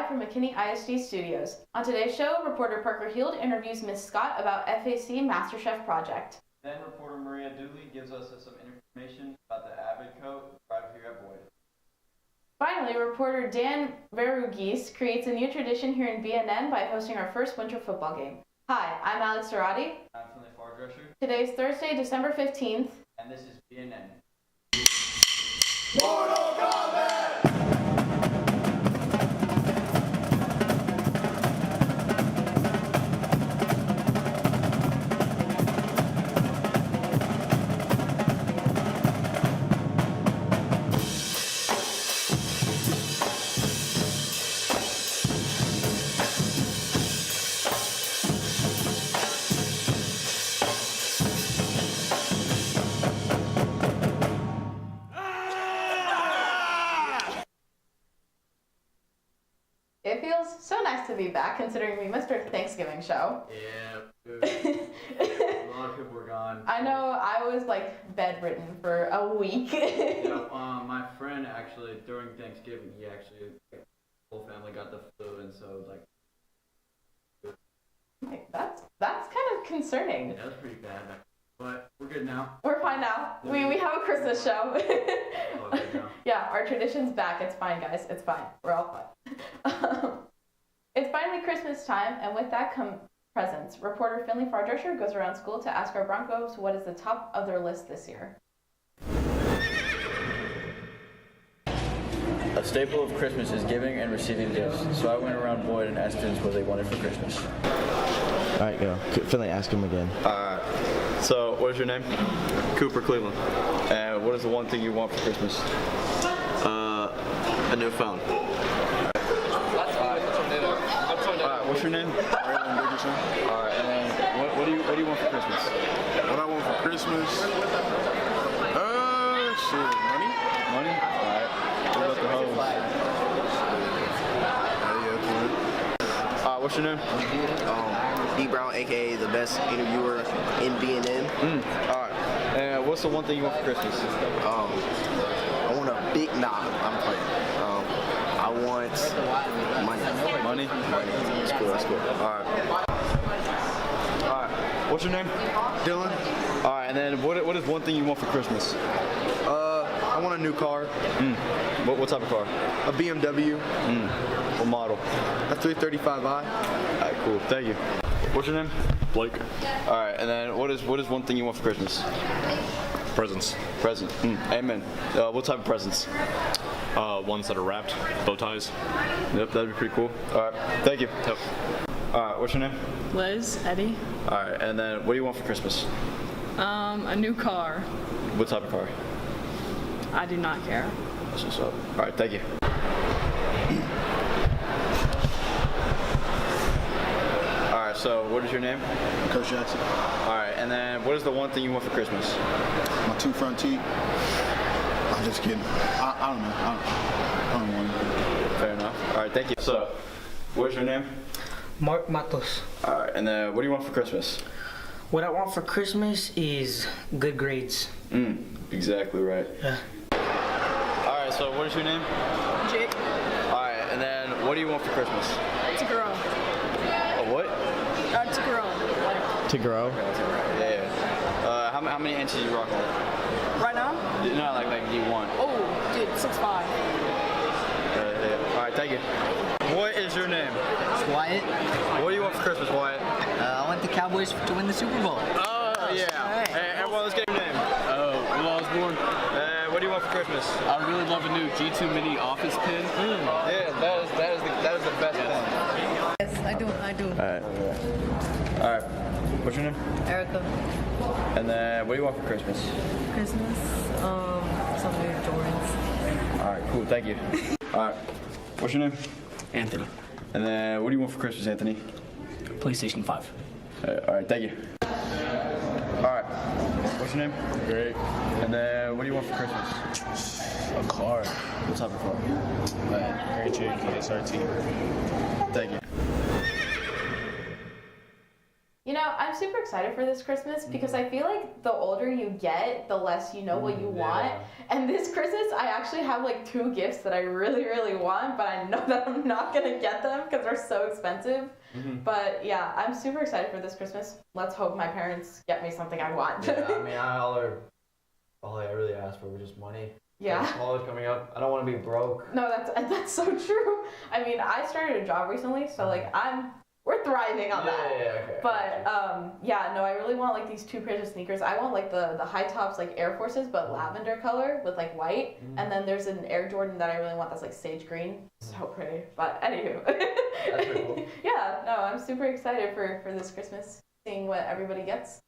live from McKinney ISD Studios. On today's show, reporter Parker Heald interviews Ms. Scott about FAC Masterchef project. Then reporter Maria Dooley gives us some information about the Avid coat right here at Boyd. Finally, reporter Dan Verugis creates a new tradition here in BNN by hosting our first winter football game. Hi, I'm Alex Zarati. I'm Finley Fardresher. Today is Thursday, December 15th. And this is BNN. Mortal Kombat! It feels so nice to be back considering we missed our Thanksgiving show. Yeah, a lot of people were gone. I know, I was like bedridden for a week. My friend actually, during Thanksgiving, the whole family got the flu, and so That's kind of concerning. that was pretty bad. But we're good now. We're fine now. We have a Christmas show. Oh, good now. Yeah, our tradition's back. It's fine, guys. It's fine. We're all fine. It's finally Christmas time, and with that come presents. Reporter Finley Fardresher goes around school to ask our Broncos what is the top of their list this year. A staple of Christmas is giving and receiving gifts, so I went around Boyd and asked students what they wanted for Christmas. All right, go. Finley, ask him again. So, what is your name? Cooper Cleveland. And what is the one thing you want for Christmas? A new phone. What's your name? Raylan Dickerson. Alright, and then what do you want for Christmas? What I want for Christmas? Money. Money? Alright. What about the hose? What's your name? D Brown, aka the best interviewer in BNN. Alright. And what's the one thing you want for Christmas? I want a big I'm playing. I want money. Money? That's cool, that's cool. Alright. What's your name? Dylan. Alright, and then what is one thing you want for Christmas? I want a new car. What type of car? A BMW. What model? A 335i. Alright, cool. Thank you. What's your name? Blake. Alright, and then what is one thing you want for Christmas? Presents. Present. Amen. What type of presents? Ones that are wrapped. Bow ties. Yep, that'd be pretty cool. Alright, thank you. Yep. Alright, what's your name? Liz, Eddie. Alright, and then what do you want for Christmas? A new car. What type of car? I do not care. That's what's up. Alright, thank you. Alright, so what is your name? Coach Jackson. Alright, and then what is the one thing you want for Christmas? My 2 front teeth. I'm just kidding. I don't know. I don't want it. Fair enough. Alright, thank you. So, what's your name? Mark Matos. Alright, and then what do you want for Christmas? What I want for Christmas is good grades. Exactly right. Yeah. Alright, so what is your name? Jake. Alright, and then what do you want for Christmas? To grow. A what? To grow. To grow? Yeah. How many inches are you rocking? Right now? No, like you want. Oh, dude, 6'5". Yeah. Alright, thank you. What is your name? Wyatt. What do you want for Christmas, Wyatt? I want the Cowboys to win the Super Bowl. Oh, yeah. Right. Hey, everyone, let's get your name. Will Osborne. What do you want for Christmas? I really love a new G2 Mini office pin. Yeah, that is the best thing. Yes, I do. Alright. What's your name? Erica. And then what do you want for Christmas? Christmas, some new Jordans. Alright, cool, thank you. Alright. What's your name? Anthony. And then what do you want for Christmas, Anthony? PlayStation 5. Alright, thank you. Alright. What's your name? Great. And then what do you want for Christmas? A car. What type of car? Grand Cherokee SRT. Thank you. You know, I'm so super excited for this Christmas because I feel like the older you get, the less you know what you want. And this Christmas, I actually have like 2 gifts that I really, really want, but I know that I'm not gonna get them because they're so expensive. But yeah, I'm super excited for this Christmas. Let's hope my parents get me something I want. Yeah, I mean, all I really asked for was just money. Yeah. College coming up, I don't want to be broke. No, that's so true. I mean, I started a job recently, so like we're thriving on that. Yeah, okay. But yeah, no, I really want like these 2 pairs of sneakers. I want like the high tops like Air Forces, but lavender color with like white. And then there's an Air Jordan that I really want that's like sage green. So pretty. But anywho. That's pretty cool. Yeah, no, I'm super excited for this Christmas, seeing what everybody gets.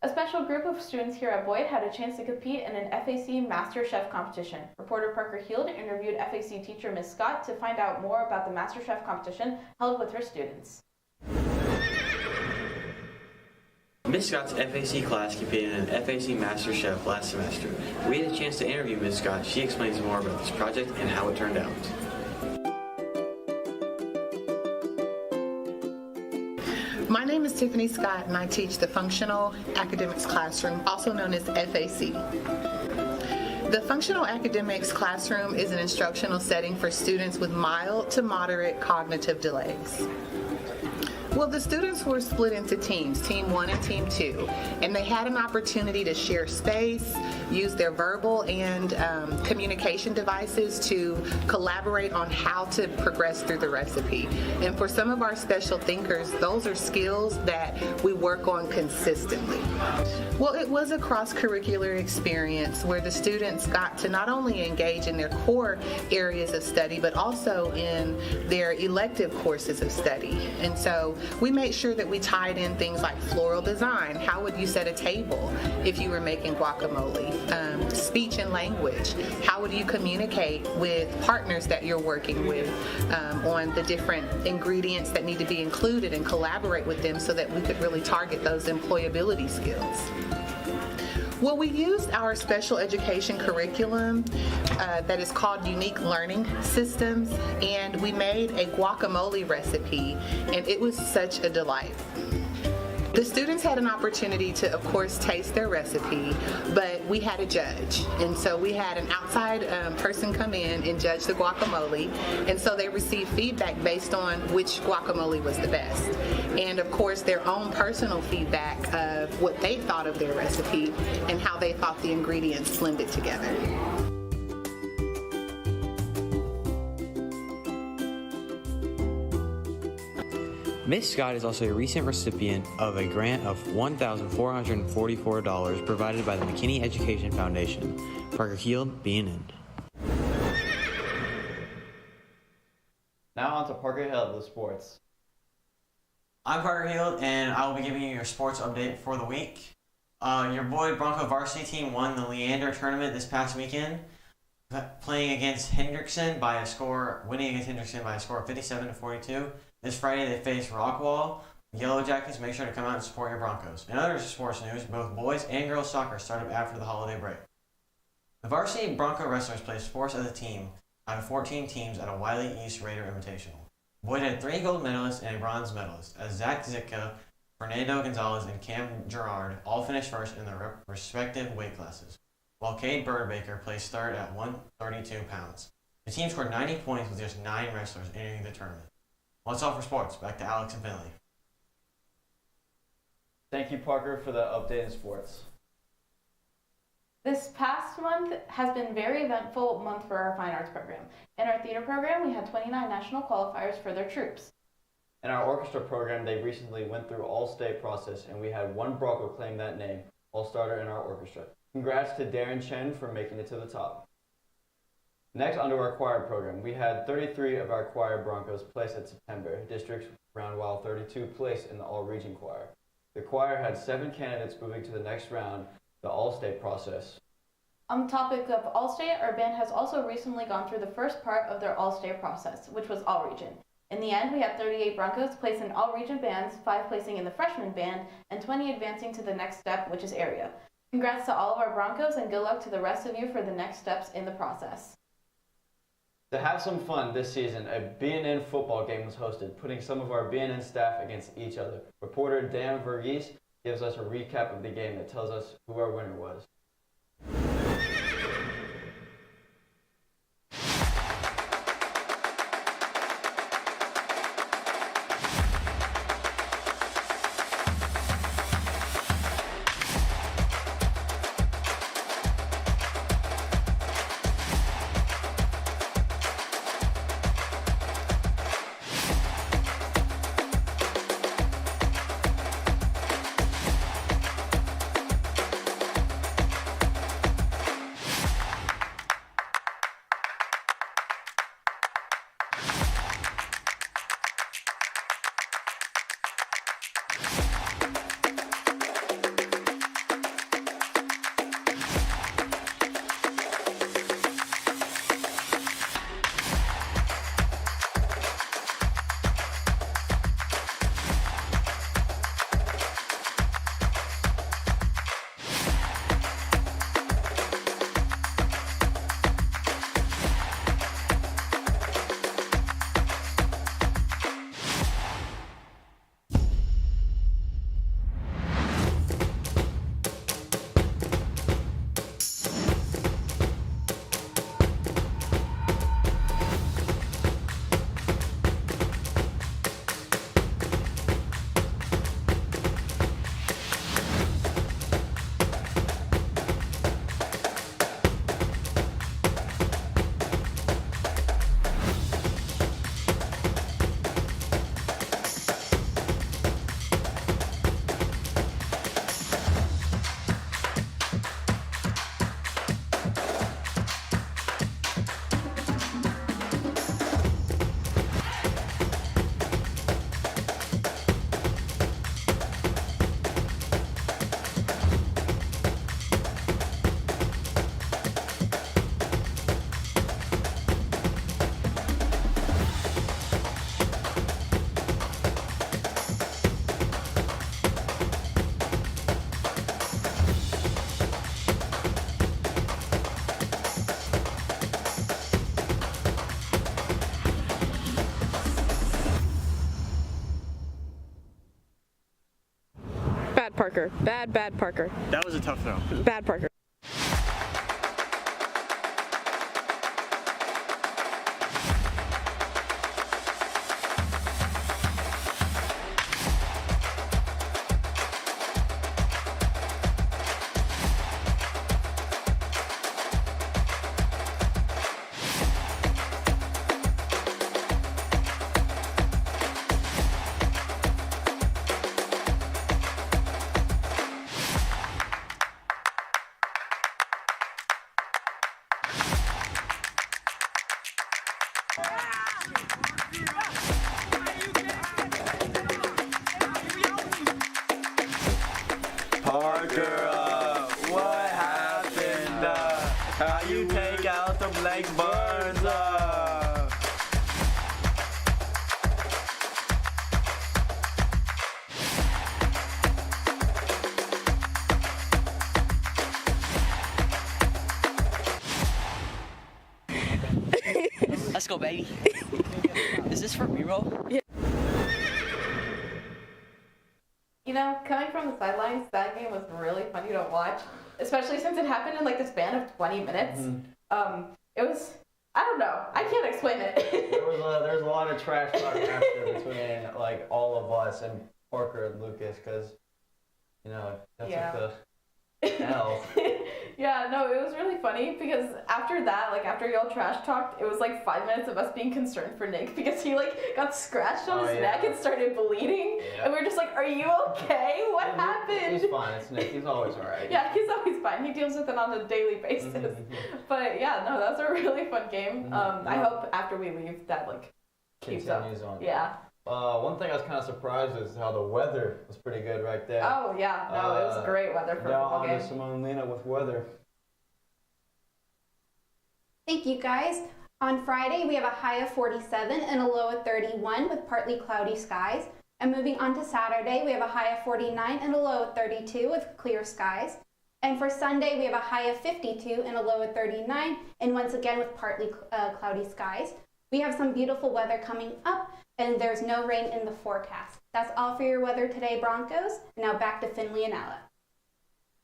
A special group of students here at Boyd had a chance to compete in an FAC Masterchef competition. Reporter Parker Heald interviewed FAC teacher Ms. Scott to find out more about the Masterchef competition held with her students. Ms. Scott's FAC class competed in an FAC Masterchef last semester. We had a chance to interview Ms. Scott. She explains more about this project and how it turned out. My name is Tiffany Scott, and I teach the Functional Academics Classroom, also known as FAC. The Functional Academics Classroom is an instructional setting for students with mild to moderate cognitive delays. Well, the students were split into teams, Team 1 and Team 2, and they had an opportunity to share space, use their verbal and communication devices to collaborate on how to progress through the recipe. And for some of our special thinkers, those are skills that we work on consistently. Well, it was a cross-curricular experience where the students got to not only engage in their core areas of study, but also in their elective courses of study. And so we made sure that we tied in things like floral design. How would you set a table if you were making guacamole? Speech and language. How would you communicate with partners that you're working with on the different ingredients that need to be included and collaborate with them so that we could really target those employability skills? Well, we used our special education curriculum that is called Unique Learning Systems, and we made a guacamole recipe, and it was such a delight. The students had an opportunity to, of course, taste their recipe, but we had a judge. And so we had an outside person come in and judge the guacamole. And so they received feedback based on which guacamole was the best. And of course, their own personal feedback of what they thought of their recipe and how they thought the ingredients blended together. Ms. Scott is also a recent recipient of a grant of $1,444 provided by the McKinney Education Foundation. Parker Heald, BNN. Now on to Parker Heald with sports. I'm Parker Heald, and I will be giving you your sports update for the week. Your Boyd Bronco varsity team won the Leander tournament this past weekend, winning against Hendrickson by a score of 57-42. This Friday they face Rockwall. Yellow Jackets, make sure to come out and support your Broncos. In other sports news, both boys and girls soccer started after the holiday break. The varsity Bronco wrestlers placed fourth as a team out of 14 teams at a Wiley East Raider Invitational. Boyd had 3 gold medalists and a bronze medalist, as Zach Zitka, Fernando Gonzalez, and Cam Gerard all finished first in their respective weight classes, while Cade Birdbaker placed third at 132 pounds. The team scored 90 points with just 9 wrestlers entering the tournament. Well, that's all for sports. Back to Alex and Finley. Thank you, Parker, for the update in sports. This past month has been a very eventful month for our fine arts program. In our theater program, we had 29 national qualifiers for their troops. In our orchestra program, they recently went through all-state process, and we had 1 Bronco claim that name, all-starter in our orchestra. Congrats to Darren Chen for making it to the top. Next, onto our choir program. We had 33 of our choir Broncos placed at September districts round, while 32 placed in the all-region choir. The choir had 7 candidates moving to the next round, the all-state process. On the topic of all-state, our band has also recently gone through the first part of their all-state process, which was all-region. In the end, we had 38 Broncos placed in all-region bands, 5 placing in the freshman band, and 20 advancing to the next step, which is area. Congrats to all of our Broncos, and good luck to the rest of you for the next steps in the process. To have some fun this season, a BNN football game was hosted, putting some of our BNN staff against each other. Reporter Dan Verghese gives us a recap of the game that tells us who our winner was. Bad Parker. Bad Parker. That was a tough throw. Bad Parker. Parker, what happened? How you take out the blank buns? Let's go, baby. Is this for reroll? Yeah. You know, coming from the sidelines, that game was really funny to watch, especially since it happened in like the span of 20 minutes. It was, I don't know, I can't explain it. There's a lot of trash talk after between like all of us and Parker and Lucas because, you know, that's like the L. Yeah, no, it was really funny because after that, like after y'all trash talked, it was like 5 minutes of us being concerned for Nick because he like got scratched on his neck and started bleeding. And we were just like, are you okay? What happened? He's fine, it's Nick, he's always alright. Yeah, he's always fine. He deals with it on a daily basis. But yeah, no, that was a really fun game. I hope after we leave that like keeps up. Continues on. Yeah. One thing I was kind of surprised is how the weather was pretty good right there. Oh yeah, no, it was great weather for a now football on game. to Simone Lena with weather. Thank you, guys. On Friday, we have a high of 47 and a low of 31 with partly cloudy skies. And moving on to Saturday, we have a high of 49 and a low of 32 with clear skies. And for Sunday, we have a high of 52 and a low of 39, and once again with partly cloudy skies. We have some beautiful weather coming up, and there's no rain in the forecast. That's all for your weather today, Broncos. Now back to Finley and Ella.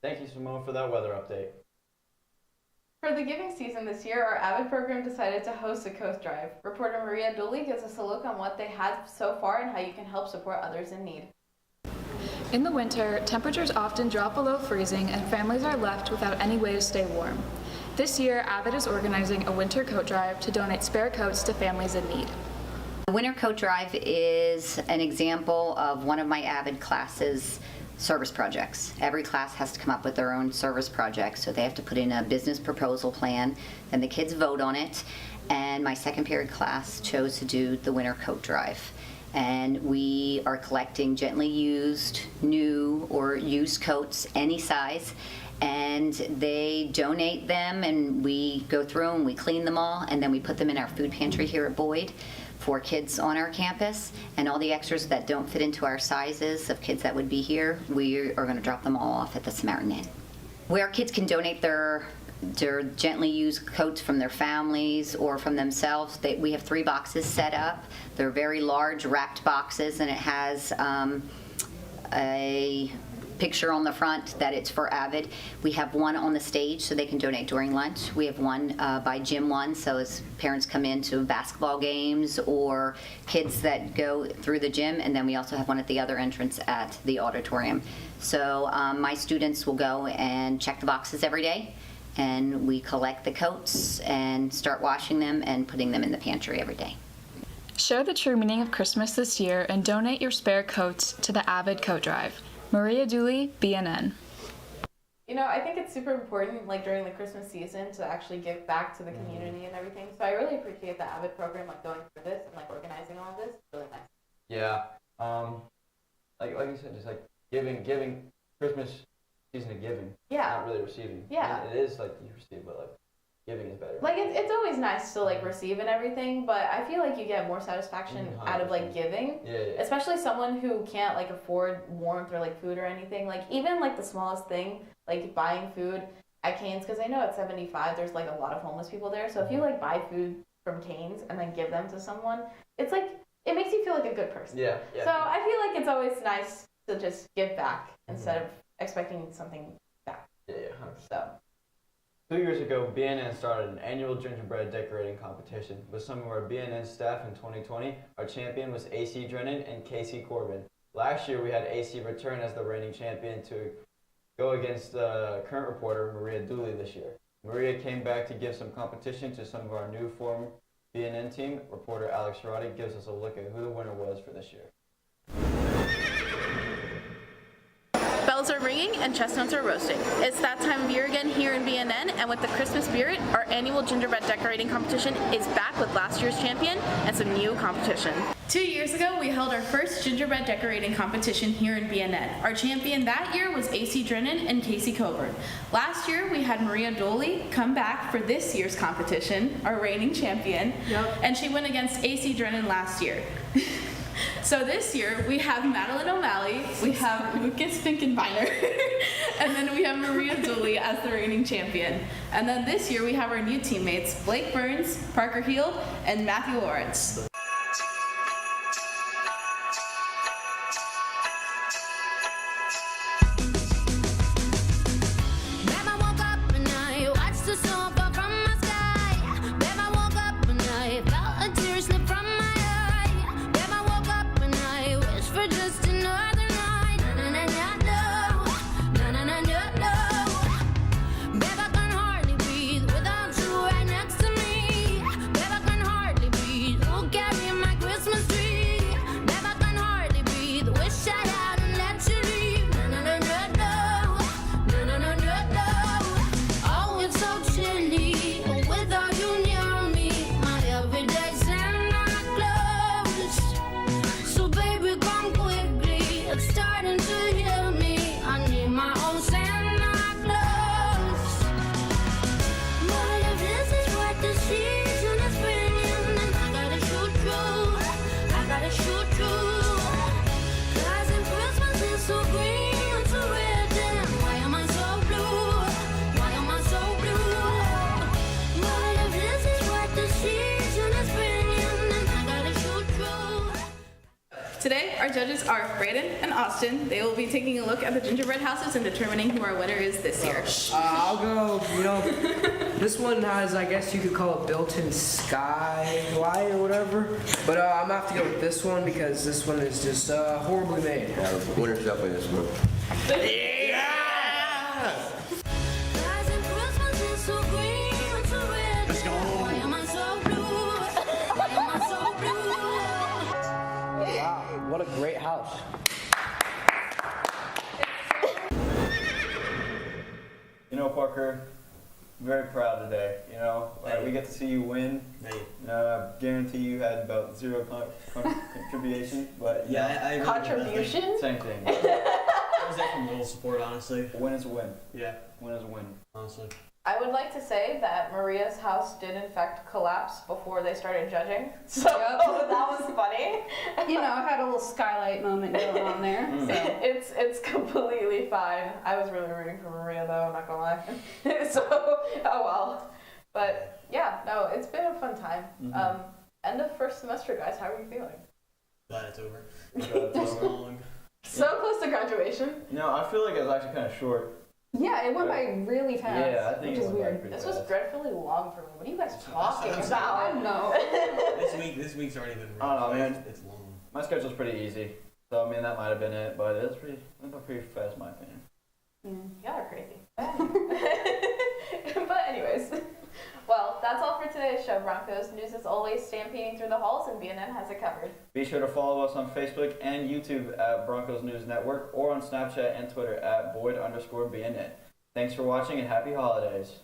Thank you, Simone, for that weather update. For the giving season this year, our AVID program decided to host a coat drive. Reporter Maria Dooley gives us a look on what they had so far and how you can help support others in need. In the winter, temperatures often drop below freezing and families are left without any way to stay warm. This year, AVID is organizing a winter coat drive to donate spare coats to families in need. The Winter Coat Drive is an example of one of my AVID classes' service projects. Every class has to come up with their own service project, so they have to put in a business proposal plan, and the kids vote on it, and my second period class chose to do the Winter Coat Drive. And we are collecting gently used, new, or used coats, any size, and they donate them, and we go through and we clean them all, and then we put them in our food pantry here at Boyd for kids on our campus, and all the extras that don't fit into our sizes of kids that would be here, we are going to drop them all off at the Samaritan Inn. Where kids can donate their gently used coats from their families or from themselves, we have 3 boxes set up. They're very large wrapped boxes, and it has a picture on the front that it's for AVID. We have one on the stage so they can donate during lunch. We have one by Gym 1, so as parents come into basketball games or kids that go through the gym, and then we also have one at the other entrance at the auditorium. So my students will go and check the boxes every day, and we collect the coats and start washing them and putting them in the pantry every day. Share the true meaning of Christmas this year and donate your spare coats to the AVID Coat Drive. Maria Dooley, BNN. You know, I think it's super important, like during the Christmas season, to actually give back to the community and everything. So I really appreciate the AVID program, like going through this and like organizing all of this. It's really nice. Yeah. Like you said, just like giving Christmas season of giving. Yeah. Not really receiving. Yeah. It is like you receive, but like giving is better. Like it's always nice to like receive and everything, but I feel like you get more satisfaction out of like giving. Yeah. Especially someone who can't like afford warmth or like food or anything. Like even like the smallest thing, like buying food at Cane's, because I know at 75 there's like a lot of homeless people there. So if you like buy food from Cane's and then give them to someone, it's like it makes you feel like a good person. Yeah. So I feel like it's always nice to just give back instead of expecting something back. Yeah. So. 2 years ago, BNN started an annual gingerbread decorating competition with some of our BNN staff in 2020. Our champion was AC Drennan and Casey Corbin. Last year, we had AC return as the reigning champion to go against the current reporter, Maria Dooley, this year. Maria came back to give some competition to some of our new form BNN team. Reporter Alex Roddy gives us a look at who the winner was for this year. Bells are ringing and chestnuts are roasting. It's that time of year again here in BNN, and with the Christmas spirit, our annual gingerbread decorating competition is back with last year's champion and some new competition. 2 years ago, we held our first gingerbread decorating competition here in BNN. Our champion that year was AC Drennan and Casey Coburn. Last year, we had Maria Dooley come back for this year's competition, our reigning champion, and she went against AC Drennan last year. So this year, we have Madeline O'Malley, we have Lucas Finkenbeiner, and then we have Maria Dooley as the reigning champion. And then this year, we have our new teammates, Blake Burns, Parker Heald, and Matthew Lawrence. Get Today, our judges are Braden and Austin. They will be taking a look at the gingerbread houses and determining who our winner is this year. I'll go, this one has, I guess you could call it built-in skylight or whatever. But I'm gonna have to go with this one because this one is just horribly made. Yeah, the winner's definitely this one. Let's go. Wow, what a great house. You know, Parker, I'm very proud today. We get to see you win. I guarantee you had about zero contribution, but I really Contribution? same thing. I was there from little support, honestly. Win is a win. Yeah. Win is a win. Honestly. I would like to say that Maria's house did in fact collapse before they started judging. So that was funny. I had a little skylight moment going on there. So. It's completely fine. I was really rooting for Maria though, I'm not gonna lie. So, oh well. But yeah, no, it's been a fun time. End of first semester, guys. How are you feeling? Glad it's over. It's long. So close to graduation. I feel like it was actually kind of short. Yeah, it went by really fast. Yeah, I think which it is went by weird. pretty This fast. was dreadfully long for me. What are you guys talking about? I don't know. This week's already been rough. I don't know, man. It's long. My schedule's pretty easy. So, I mean, that might have been it, but it went pretty fast, in my opinion. Y'all are crazy. But anyways, well, that's all for today's show, Broncos. News is always stampeding through the halls, and BNN has it covered. Be sure to follow us on Facebook and YouTube at Broncos News Network or on Snapchat and Twitter at Boyd_BNN. Thanks for watching and happy holidays.